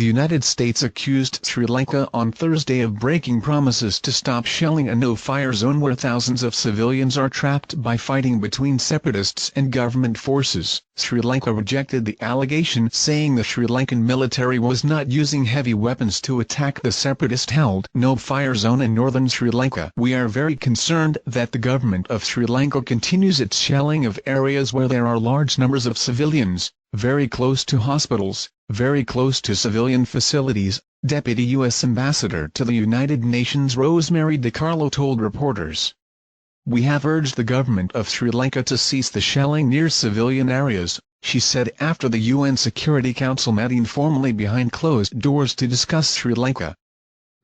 The United States accused Sri Lanka on Thursday of breaking promises to stop shelling a no-fire zone where thousands of civilians are trapped by fighting between separatists and government forces. Sri Lanka rejected the allegation, saying the Sri Lankan military was not using heavy weapons to attack the separatist-held no-fire zone in northern Sri Lanka. "We are very concerned that the government of Sri Lanka continues its shelling of areas where there are large numbers of civilians, very close to hospitals, very close to civilian facilities," Deputy U.S. Ambassador to the United Nations Rosemary DiCarlo told reporters. "We have urged the government of Sri Lanka to cease the shelling near civilian areas," she said after the UN Security Council met informally behind closed doors to discuss Sri Lanka.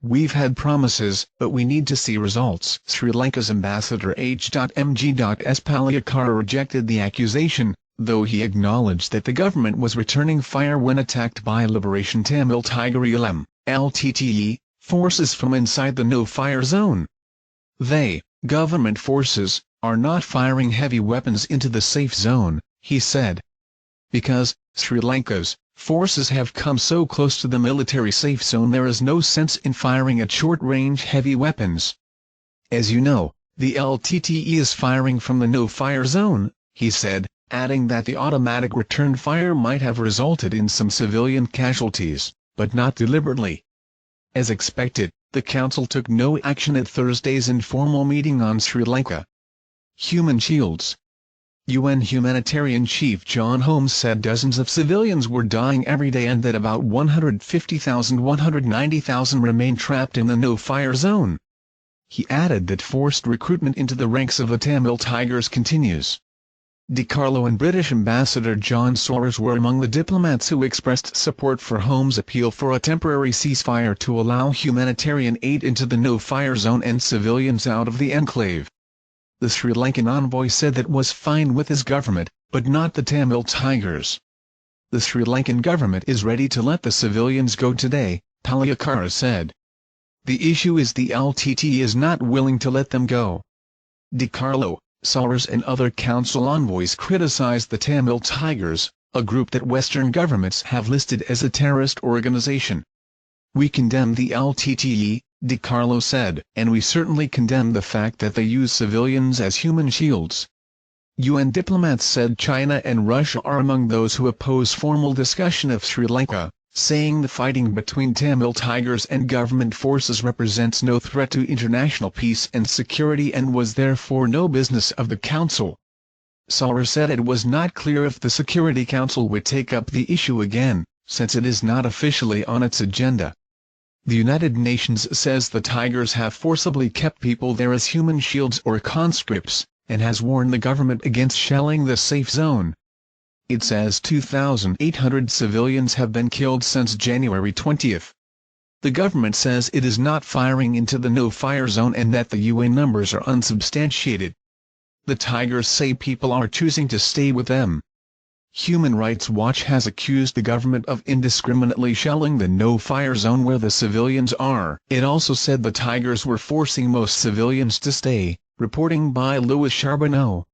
"We've had promises, but we need to see results." Sri Lanka's ambassador H.M.G.S. Paliakara rejected the accusation, though he acknowledged that the government was returning fire when attacked by Liberation Tamil Tiger LTTE, forces from inside the no-fire zone. "They, government forces, are not firing heavy weapons into the safe zone," he said. "Because Sri Lanka's forces have come so close to the military safe zone, there is no sense in firing at short-range heavy weapons. As you know, the LTTE is firing from the no-fire zone," he said, adding that the automatic return fire might have resulted in some civilian casualties, but not deliberately. As expected, the Council took no action at Thursday's informal meeting on Sri Lanka. Human shields. UN Humanitarian Chief John Holmes said dozens of civilians were dying every day and that about 150,000–190,000 remain trapped in the no-fire zone. He added that forced recruitment into the ranks of the Tamil Tigers continues. DiCarlo and British Ambassador John Soares were among the diplomats who expressed support for Holmes' appeal for a temporary ceasefire to allow humanitarian aid into the no-fire zone and civilians out of the enclave. The Sri Lankan envoy said that was fine with his government, but not the Tamil Tigers. "The Sri Lankan government is ready to let the civilians go today," Paliakara said. "The issue is the LTTE is not willing to let them go." DiCarlo, Soares and other council envoys criticized the Tamil Tigers, a group that Western governments have listed as a terrorist organization. "We condemn the LTTE," DiCarlo said, "and we certainly condemn the fact that they use civilians as human shields." UN diplomats said China and Russia are among those who oppose formal discussion of Sri Lanka, saying the fighting between Tamil Tigers and government forces represents no threat to international peace and security and was therefore no business of the Council. Soares said it was not clear if the Security Council would take up the issue again, since it is not officially on its agenda. The United Nations says the Tigers have forcibly kept people there as human shields or conscripts, and has warned the government against shelling the safe zone. It says 2,800 civilians have been killed since January 20. The government says it is not firing into the no-fire zone and that the UN numbers are unsubstantiated. The Tigers say people are choosing to stay with them. Human Rights Watch has accused the government of indiscriminately shelling the no-fire zone where the civilians are. It also said the Tigers were forcing most civilians to stay, reporting by Louis Charbonneau.